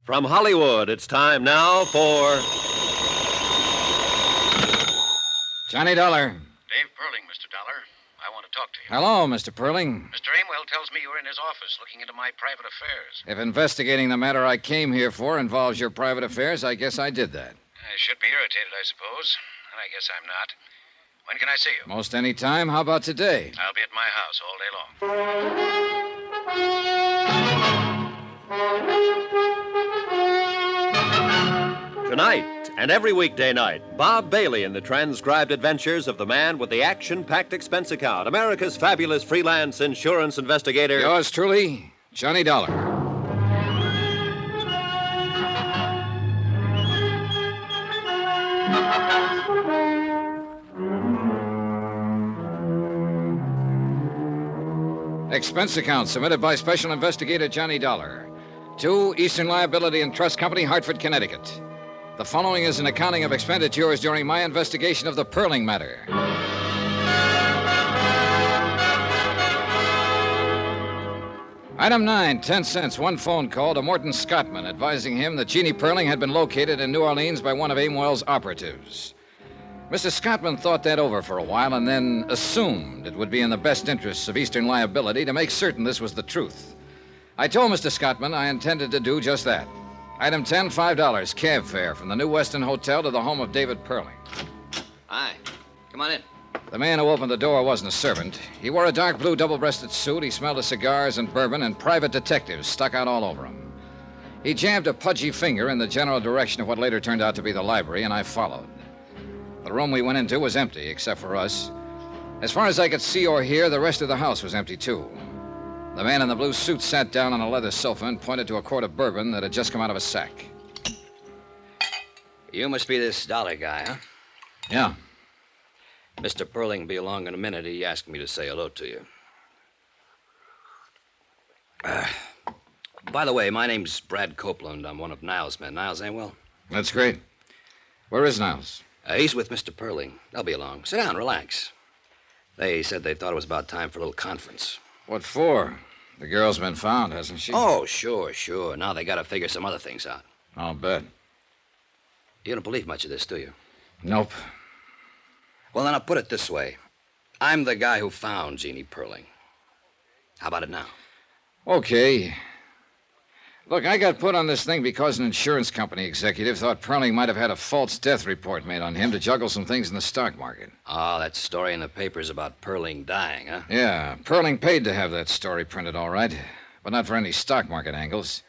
From Hollywood, it's time now for... Johnny Dollar. Dave Perling, Mr. Dollar. I want to talk to you. Hello, Mr. Perling. Mr. Amewell tells me you were in his office looking into my private affairs. If investigating the matter I came here for involves your private affairs, I guess I did that. I should be irritated, I suppose. And I guess I'm not. When can I see you? Most any time. How about today? I'll be at my house all day long. Tonight and every weekday night, Bob Bailey in the transcribed adventures of the man with the action-packed expense account, America's fabulous freelance insurance investigator. Yours truly, Johnny Dollar. Expense account submitted by Special Investigator Johnny Dollar to Eastern Liability and Trust Company, Hartford, Connecticut. The following is an accounting of expenditures during my investigation of the Perling matter. Item 9, 10 cents, one phone call to Morton Scottman advising him that Jeannie Perling had been located in New Orleans by one of Amewell's operatives. Mr. Scottman thought that over for a while and then assumed it would be in the best interests of Eastern Liability to make certain this was the truth. I told Mr. Scottman I intended to do just that. Item 10, $5, cab fare from the New Weston Hotel to the home of David Perling. Hi. Come on in. The man who opened the door wasn't a servant. He wore a dark blue double-breasted suit. He smelled of cigars and bourbon, and private detectives stuck out all over him. He jabbed a pudgy finger in the general direction of what later turned out to be the library, and I followed. The room we went into was empty, except for us. As far as I could see or hear, the rest of the house was empty, too. The man in the blue suit sat down on a leather sofa and pointed to a quart of bourbon that had just come out of a sack. You must be this Dollar guy, huh? Yeah. Mr. Perling will be along in a minute. He asked me to say hello to you. By the way, my name's Brad Copeland. I'm one of Niles' men. Niles Amewell? That's great. Where is Niles? He's with Mr. Perling. They'll be along. Sit down, relax. They said they thought it was about time for a little conference. What for? The girl's been found, hasn't she? Oh, sure. Now they gotta figure some other things out. I'll bet. You don't believe much of this, do you? Nope. Well, then I'll put it this way. I'm the guy who found Jeannie Perling. How about it now? Okay. Look, I got put on this thing because an insurance company executive thought Perling might have had a false death report made on him to juggle some things in the stock market. Oh, that story in the papers about Perling dying, huh? Yeah, Perling paid to have that story printed, all right, but not for any stock market angles.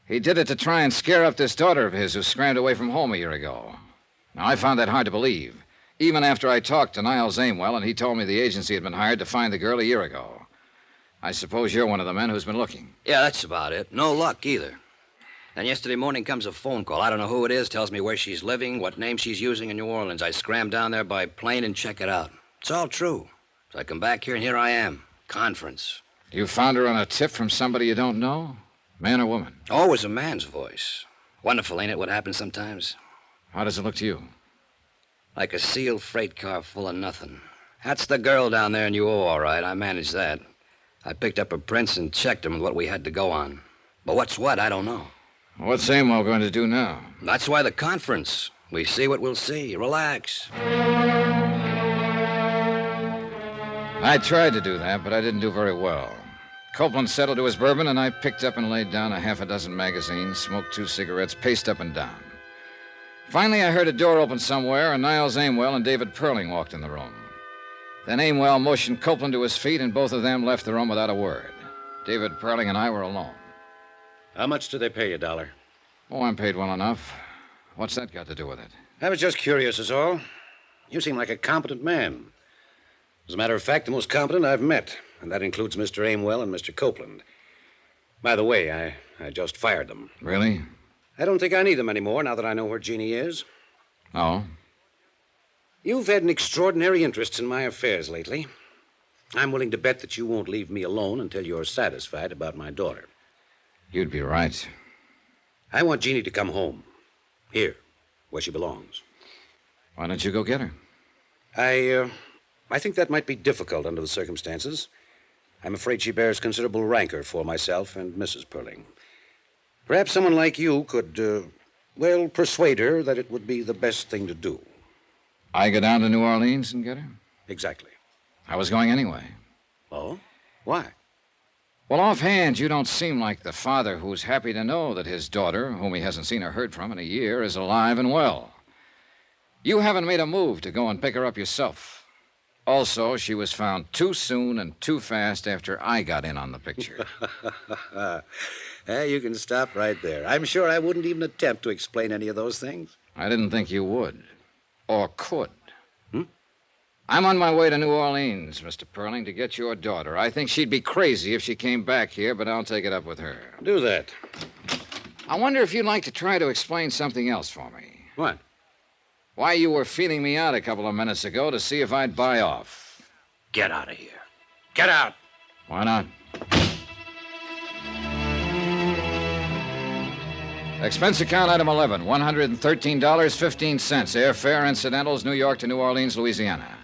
He did it to try and scare up this daughter of his who scrammed away from home a year ago. Now, I found that hard to believe, even after I talked to Niles Amewell and he told me the agency had been hired to find the girl a year ago. I suppose you're one of the men who's been looking. Yeah, that's about it. No luck, either. Then yesterday morning comes a phone call. I don't know who it is, tells me where she's living, what name she's using in New Orleans. I scram down there by plane and check it out. It's all true. So I come back here, and here I am. Conference. You found her on a tip from somebody you don't know? Man or woman? Always a man's voice. Wonderful, ain't it, what happens sometimes? How does it look to you? Like a sealed freight car full of nothing. That's the girl down there in UO, all right. I managed that. I picked up her prints and checked them with what we had to go on. But what's what, I don't know. What's Amewell going to do now? That's why the conference. We see what we'll see. Relax. I tried to do that, but I didn't do very well. Copeland settled to his bourbon, and I picked up and laid down a half a dozen magazines, smoked 2 cigarettes, paced up and down. Finally, I heard a door open somewhere, and Niles Amewell and David Perling walked in the room. Then Amewell motioned Copeland to his feet, and both of them left the room without a word. David Perling and I were alone. How much do they pay you, Dollar? Oh, I'm paid well enough. What's that got to do with it? I was just curious, is all. You seem like a competent man. As a matter of fact, the most competent I've met, and that includes Mr. Amewell and Mr. Copeland. By the way, I just fired them. Really? I don't think I need them anymore now that I know where Jeannie is. Oh? You've had an extraordinary interest in my affairs lately. I'm willing to bet that you won't leave me alone until you're satisfied about my daughter. You'd be right. I want Jeannie to come home. Here, where she belongs. Why don't you go get her? I think that might be difficult under the circumstances. I'm afraid she bears considerable rancor for myself and Mrs. Perling. Perhaps someone like you could, persuade her that it would be the best thing to do. I go down to New Orleans and get her? Exactly. I was going anyway. Oh? Why? Well, offhand, you don't seem like the father who's happy to know that his daughter, whom he hasn't seen or heard from in a year, is alive and well. You haven't made a move to go and pick her up yourself. Also, she was found too soon and too fast after I got in on the picture. You can stop right there. I'm sure I wouldn't even attempt to explain any of those things. I didn't think you would. Or could. I'm on my way to New Orleans, Mr. Perling, to get your daughter. I think she'd be crazy if she came back here, but I'll take it up with her. Do that. I wonder if you'd like to try to explain something else for me. What? Why you were feeling me out a couple of minutes ago to see if I'd buy off. Get out of here. Get out. Why not? Expense account item 11, $113.15. Airfare, incidentals, New York to New Orleans, Louisiana.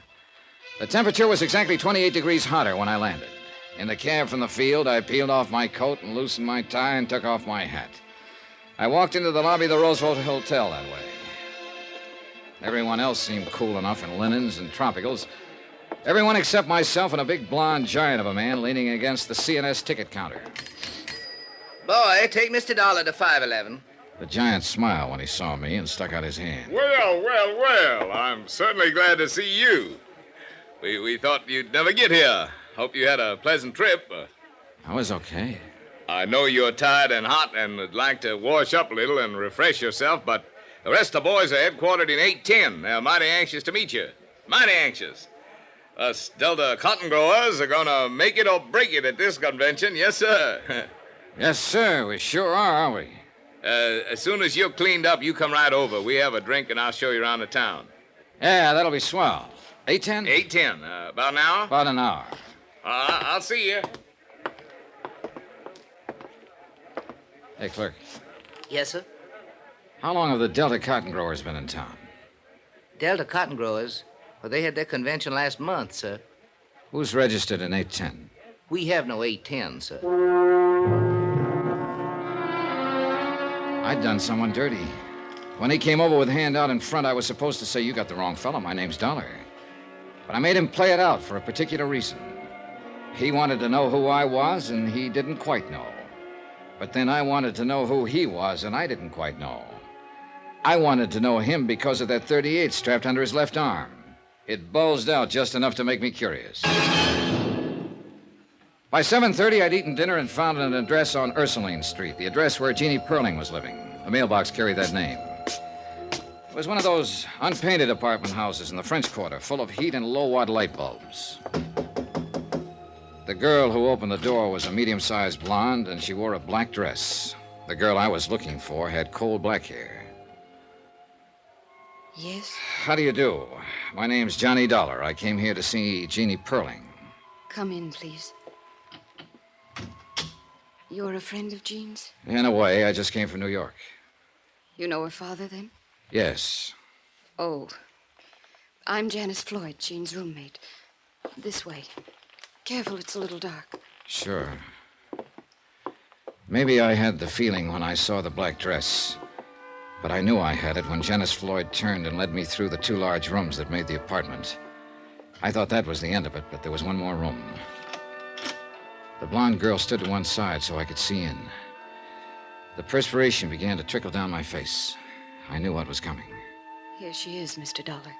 The temperature was exactly 28 degrees hotter when I landed. In the cab from the field, I peeled off my coat and loosened my tie and took off my hat. I walked into the lobby of the Roosevelt Hotel that way. Everyone else seemed cool enough in linens and tropicals. Everyone except myself and a big blonde giant of a man leaning against the CNS ticket counter. Boy, take Mr. Dollar to 511. The giant smiled when he saw me and stuck out his hand. Well, I'm certainly glad to see you. We thought you'd never get here. Hope you had a pleasant trip. I was okay. I know you're tired and hot and would like to wash up a little and refresh yourself, but the rest of the boys are headquartered in 810. They're mighty anxious to meet you. Mighty anxious. Us Delta cotton growers are going to make it or break it at this convention. Yes, sir. Yes, sir. We sure are, aren't we? As soon as you're cleaned up, you come right over. We have a drink, and I'll show you around the town. Yeah, that'll be swell. 8:10? 8:10. About an hour? About an hour. I'll see you. Hey, clerk. Yes, sir? How long have the Delta cotton growers been in town? Delta cotton growers? Well, they had their convention last month, sir. Who's registered in 810? We have no 810, sir. I'd done someone dirty. When he came over with a hand out in front, I was supposed to say, "You got the wrong fellow. My name's Dollar." But I made him play it out for a particular reason. He wanted to know who I was, and he didn't quite know. But then I wanted to know who he was, and I didn't quite know. I wanted to know him because of that .38 strapped under his left arm. It bulged out just enough to make me curious. By 7:30, I'd eaten dinner and found an address on Ursuline Street, the address where Jeannie Perling was living. The mailbox carried that name. It was one of those unpainted apartment houses in the French Quarter, full of heat and low-watt light bulbs. The girl who opened the door was a medium-sized blonde, and she wore a black dress. The girl I was looking for had coal black hair. Yes? How do you do? My name's Johnny Dollar. I came here to see Jeannie Perling. Come in, please. You're a friend of Jean's? In a way, I just came from New York. You know her father, then? Yes. Oh. I'm Janice Floyd, Jean's roommate. This way. Careful, it's a little dark. Sure. Maybe I had the feeling when I saw the black dress. But I knew I had it when Janice Floyd turned and led me through the two large rooms that made the apartment. I thought that was the end of it, but there was one more room. The blonde girl stood to one side so I could see in. The perspiration began to trickle down my face. I knew what was coming. Here she is, Mr. Dollar.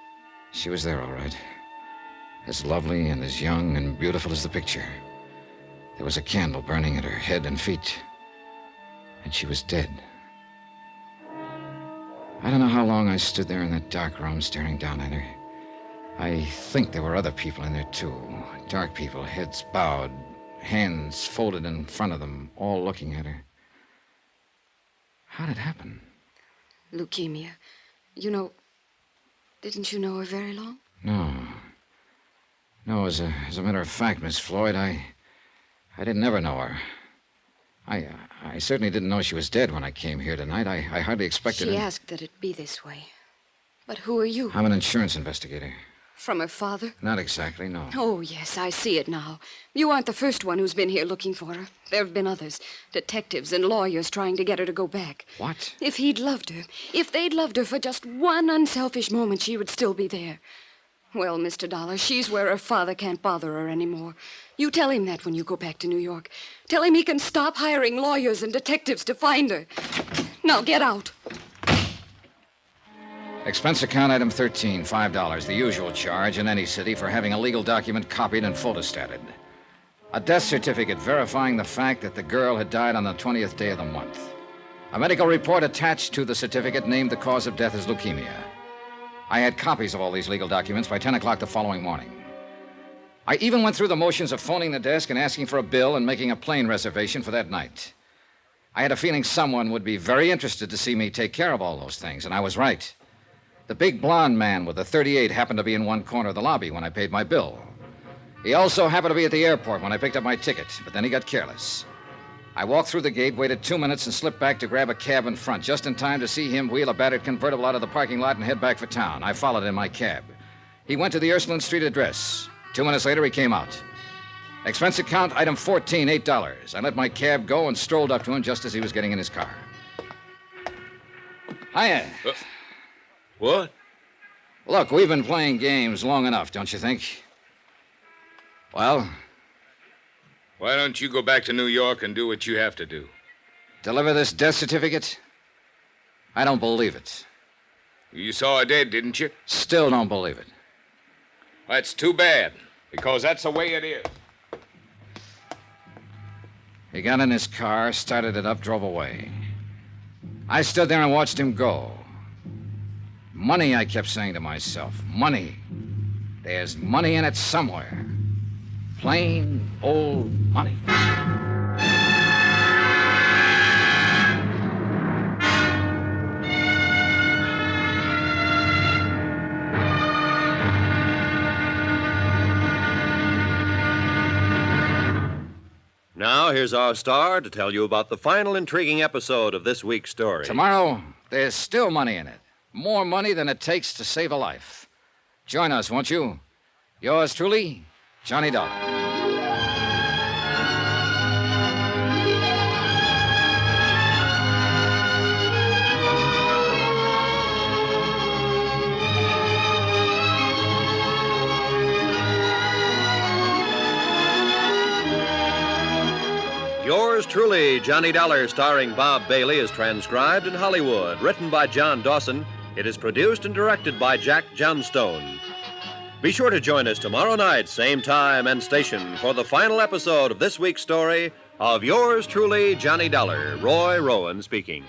She was there, all right. As lovely and as young and beautiful as the picture. There was a candle burning at her head and feet. And she was dead. I don't know how long I stood there in that dark room staring down at her. I think there were other people in there, too. Dark people, heads bowed, hands folded in front of them, all looking at her. How'd it happen? Leukemia. You know... Didn't you know her very long? No, as a matter of fact, Miss Floyd, I didn't ever know her. I certainly didn't know she was dead when I came here tonight. I hardly expected She asked that it be this way. But who are you? I'm an insurance investigator. From her father? Not exactly, no. Oh, yes, I see it now. You aren't the first one who's been here looking for her. There have been others. Detectives and lawyers trying to get her to go back. What? If he'd loved her, if they'd loved her for just one unselfish moment, she would still be there. Well, Mr. Dollar, she's where her father can't bother her anymore. You tell him that when you go back to New York. Tell him he can stop hiring lawyers and detectives to find her. Now, get out. Expense account item 13, $5, the usual charge in any city for having a legal document copied and photostated. A death certificate verifying the fact that the girl had died on the 20th day of the month. A medical report attached to the certificate named the cause of death as leukemia. I had copies of all these legal documents by 10 o'clock the following morning. I even went through the motions of phoning the desk and asking for a bill and making a plane reservation for that night. I had a feeling someone would be very interested to see me take care of all those things, and I was right. The big blonde man with the .38 happened to be in one corner of the lobby when I paid my bill. He also happened to be at the airport when I picked up my ticket, but then he got careless. I walked through the gate, waited 2 minutes, and slipped back to grab a cab in front, just in time to see him wheel a battered convertible out of the parking lot and head back for town. I followed in my cab. He went to the Ursuline Street address. 2 minutes later, he came out. Expense account, item 14, $8. I let my cab go and strolled up to him just as he was getting in his car. Hiya. What? Look, we've been playing games long enough, don't you think? Well? Why don't you go back to New York and do what you have to do? Deliver this death certificate? I don't believe it. You saw her dead, didn't you? Still don't believe it. That's too bad, because that's the way it is. He got in his car, started it up, drove away. I stood there and watched him go. Money, I kept saying to myself. Money. There's money in it somewhere. Plain old money. Now, here's our star to tell you about the final intriguing episode of this week's story. Tomorrow, there's still money in it. More money than it takes to save a life. Join us, won't you? Yours truly, Johnny Dollar. Yours truly, Johnny Dollar, starring Bob Bailey, is transcribed in Hollywood. Written by John Dawson, it is produced and directed by Jack Johnstone. Be sure to join us tomorrow night, same time and station, for the final episode of this week's story of Yours truly, Johnny Dollar. Roy Rowan speaking.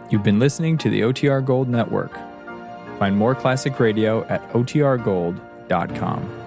You've been listening to the OTR Gold Network. Find more classic radio at otrgold.com.